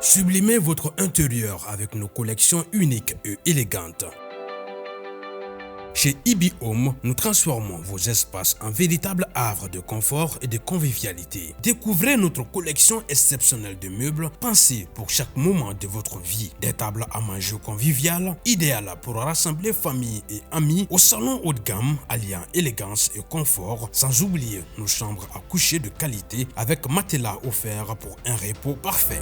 Sublimez votre intérieur avec nos collections uniques et élégantes. Chez Ibi Home, nous transformons vos espaces en véritables havres de confort et de convivialité. Découvrez notre collection exceptionnelle de meubles pensés pour chaque moment de votre vie. Des tables à manger conviviales, idéales pour rassembler famille et amis au salon haut de gamme, alliant élégance et confort, sans oublier nos chambres à coucher de qualité avec matelas offerts pour un repos parfait.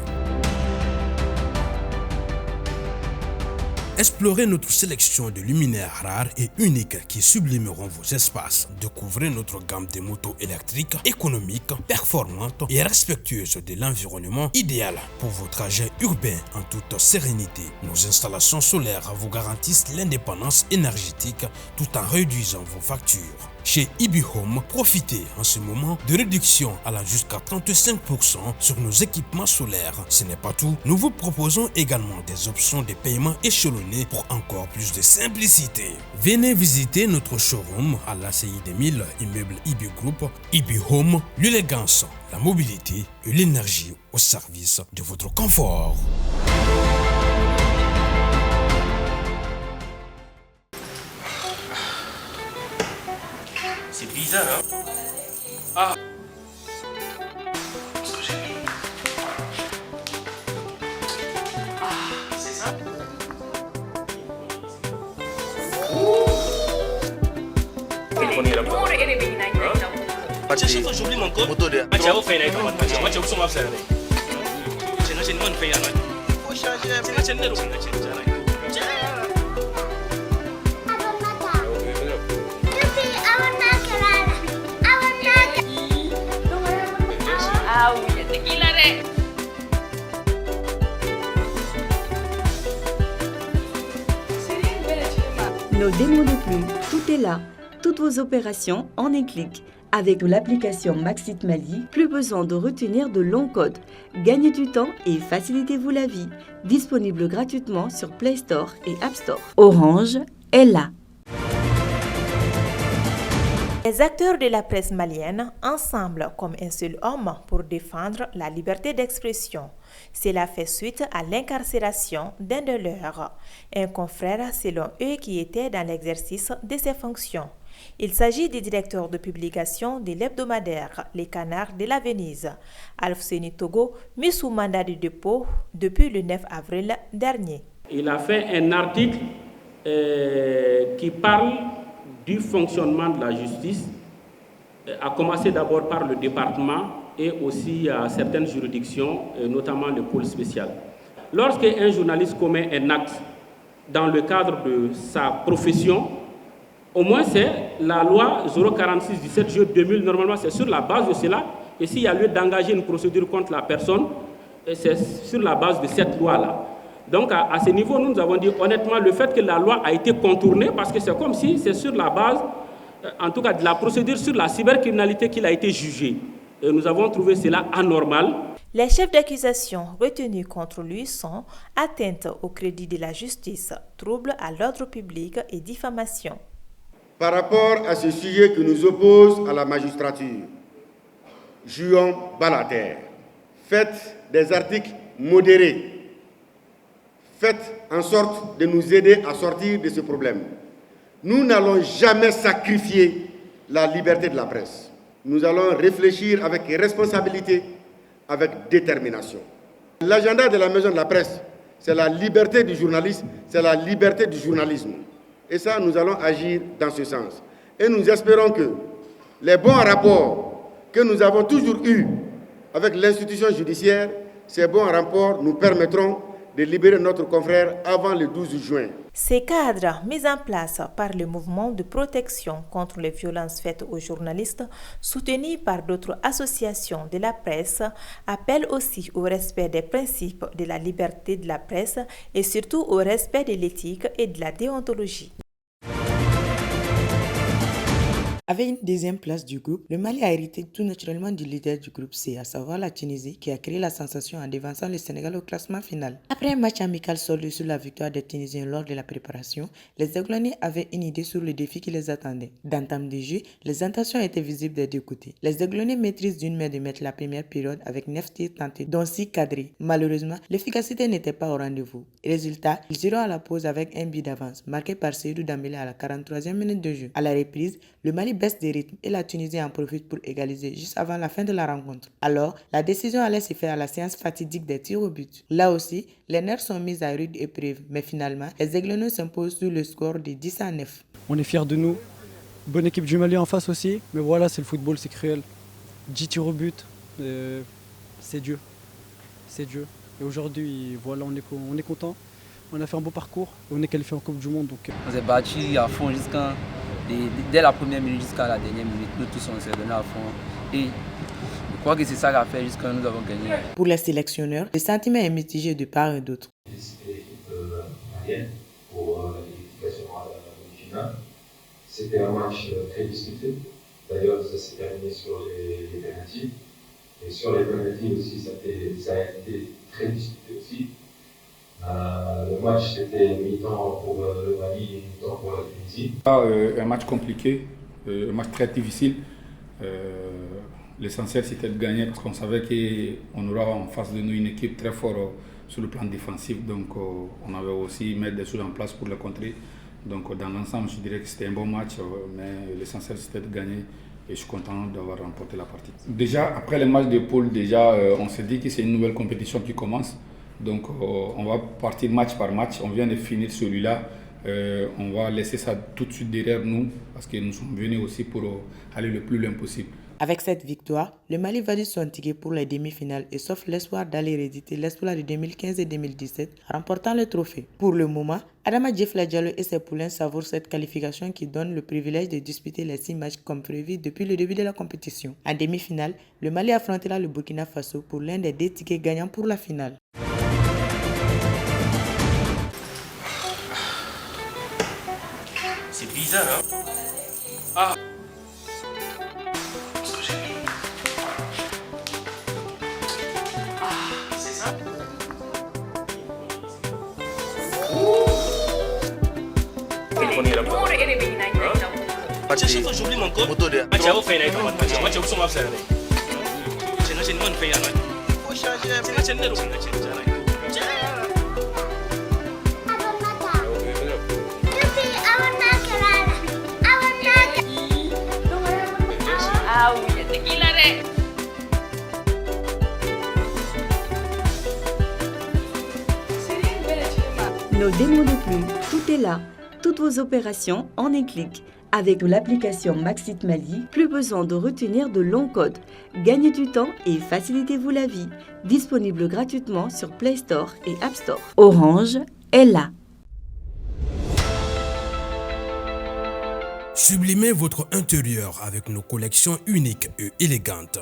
Explorez notre sélection de luminaires rares et uniques qui sublimeront vos espaces. Découvrez notre gamme de motos électriques, économiques, performantes et respectueuses de l'environnement, idéales pour vos trajets urbains en toute sérénité. Nos installations solaires vous garantissent l'indépendance énergétique tout en réduisant vos factures. Chez Ibi Home, profitez en ce moment de réductions allant jusqu'à 35% sur nos équipements solaires. Ce n'est pas tout, nous vous proposons également des options de paiement échelonnées pour encore plus de simplicité. Venez visiter notre showroom à l'ACI 2000, immeuble Ibi Group. Ibi Home, l'élégance, la mobilité et l'énergie au service de votre confort. C'est bizarre, hein? Ah! C'est ça? J'oublie mon code. Nos démos de plumes, tout est là. Toutes vos opérations en un clic. Avec l'application Maxit Mali, plus besoin de retenir de longs codes. Gagnez du temps et facilitez-vous la vie. Disponible gratuitement sur Play Store et App Store. Orange est là. Les acteurs de la presse malienne, ensemble comme un seul homme pour défendre la liberté d'expression. Cela fait suite à l'incarcération d'un de leurs, un confrère selon eux qui était dans l'exercice de ses fonctions. Il s'agit du directeur de publication de l'hebdomadaire Les Canards de la Venise, Alfseni Togo, mis sous mandat de dépôt depuis le 9 avril dernier. Il a fait un article qui parle du fonctionnement de la justice, à commencer d'abord par le département et aussi à certaines juridictions, notamment le pôle spécial. Lorsqu'un journaliste commet un acte dans le cadre de sa profession, au moins c'est la loi 046 du 7 juillet 2000, normalement c'est sur la base de cela, et s'il y a lieu d'engager une procédure contre la personne, c'est sur la base de cette loi-là. Donc à ce niveau, nous avons dit honnêtement le fait que la loi a été contournée, parce que c'est comme si c'est sur la base, en tout cas de la procédure sur la cybercriminalité qu'il a été jugé. Et nous avons trouvé cela anormal. Les chefs d'accusation retenus contre lui sont atteinte au crédit de la justice, trouble à l'ordre public et diffamation. Par rapport à ce sujet qui nous oppose à la magistrature, jouons bas la terre. Faites des articles modérés. Faites en sorte de nous aider à sortir de ce problème. Nous n'allons jamais sacrifier la liberté de la presse. Nous allons réfléchir avec responsabilité, avec détermination. L'agenda de la maison de la presse, c'est la liberté du journaliste, c'est la liberté du journalisme. Et ça, nous allons agir dans ce sens. Et nous espérons que les bons rapports que nous avons toujours eus avec l'institution judiciaire, ces bons rapports nous permettront de libérer notre confrère avant le 12 juin. Ces cadres mis en place par le mouvement de protection contre les violences faites aux journalistes, soutenus par d'autres associations de la presse, appellent aussi au respect des principes de la liberté de la presse et surtout au respect de l'éthique et de la déontologie. Avec une deuxième place du groupe, le Mali a hérité tout naturellement du leader du groupe C, à savoir la Tunisie, qui a créé la sensation en devançant le Sénégal au classement final. Après un match amical soldé sur la victoire des Tunisiens lors de la préparation, les Aiglonais avaient une idée sur le défi qui les attendait. D'entame de jeu, les intentions étaient visibles des deux côtés. Les Aiglonais maîtrisent d'une main de maître la première période avec 9 tirs tentés, dont 6 cadrés. Malheureusement, l'efficacité n'était pas au rendez-vous. Résultat, ils iront à la pause avec un but d'avance, marqué par Seydou Dembélé à la 43e minute de jeu. À la reprise, le Mali baisse de rythme et la Tunisie en profite pour égaliser juste avant la fin de la rencontre. Alors, la décision allait se faire à la séance fatidique des tirs au but. Là aussi, les nerfs sont mis à rude épreuve, mais finalement, les Aiglonais s'imposent sur le score de 10-9. On est fiers de nous. Bonne équipe du Mali en face aussi, mais voilà, c'est le football, c'est cruel. 10 tirs au but, c'est Dieu. C'est Dieu. Et aujourd'hui, voilà, on est content. On a fait un beau parcours et on est qualifié en Coupe du Monde. Donc... On s'est battu à fond dès la première minute jusqu'à la dernière minute. Nous tous, on s'est donné à fond. Et je crois que c'est ça qu'a fait jusqu'à nous avons gagné. Pour les sélectionneurs, le sentiment est mitigé de part et d'autre. Féliciter l'équipe malienne pour l'élimination à la demi-finale. C'était un match très disputé. D'ailleurs, ça s'est terminé sur les pénaltys. Et sur les pénaltys aussi, ça a été très disputé aussi. Le match c'était mi-temps pour le Mali et mi-temps pour la Tunisie. Un match compliqué, un match très difficile. L'essentiel c'était de gagner parce qu'on savait qu'on aura en face de nous une équipe très forte sur le plan défensif. Donc on avait aussi mis des choses en place pour le contrer. Donc dans l'ensemble, je dirais que c'était un bon match, mais l'essentiel c'était de gagner. Et je suis content d'avoir remporté la partie. Déjà, après le match de poule, on s'est dit que c'est une nouvelle compétition qui commence. Donc on va partir match par match. On vient de finir celui-là. On va laisser ça tout de suite derrière nous parce que nous sommes venus aussi pour aller le plus loin possible. Avec cette victoire, le Mali valide son ticket pour les demi-finales et s'offre l'espoir d'aller rééditer l'exploit de 2015 et 2017, remportant le trophée. Pour le moment, Adama Djefla Diallo et ses poulains savourent cette qualification qui donne le privilège de disputer les 6 matchs comme prévu depuis le début de la compétition. En demi-finale, le Mali affrontera le Burkina Faso pour l'un des 2 tickets gagnants pour la finale. C'est bizarre, hein? Ah! C'est ça? J'oublie mon code. Ne démodez plus, tout est là. Toutes vos opérations en un clic. Avec l'application Maxit Mali, plus besoin de retenir de longs codes. Gagnez du temps et facilitez-vous la vie. Disponible gratuitement sur Play Store et App Store. Orange est là. Sublimez votre intérieur avec nos collections uniques et élégantes.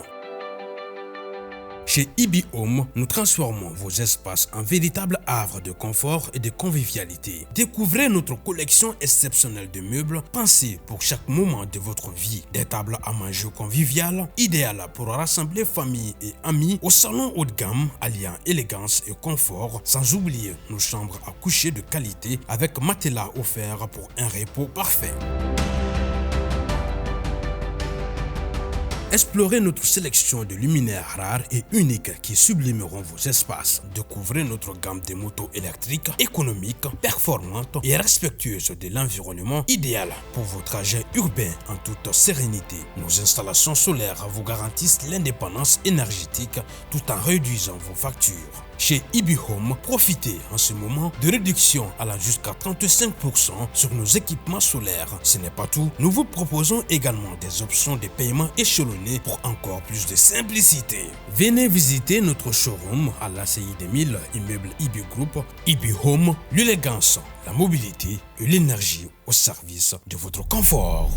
Chez Ibi Home, nous transformons vos espaces en véritables havres de confort et de convivialité. Découvrez notre collection exceptionnelle de meubles pensés pour chaque moment de votre vie. Des tables à manger conviviales, idéales pour rassembler famille et amis au salon haut de gamme, alliant élégance et confort, sans oublier nos chambres à coucher de qualité avec matelas offerts pour un repos parfait. Explorez notre sélection de luminaires rares et uniques qui sublimeront vos espaces. Découvrez notre gamme de motos électriques, économiques, performantes et respectueuses de l'environnement, idéales pour vos trajets urbains en toute sérénité. Nos installations solaires vous garantissent l'indépendance énergétique tout en réduisant vos factures. Chez Ibi Home, profitez en ce moment de réductions allant jusqu'à 35% sur nos équipements solaires. Ce n'est pas tout, nous vous proposons également des options de paiement échelonnées pour encore plus de simplicité. Venez visiter notre showroom à l'ACI 2000, immeuble Ibi Group. Ibi Home, l'élégance, la mobilité et l'énergie au service de votre confort.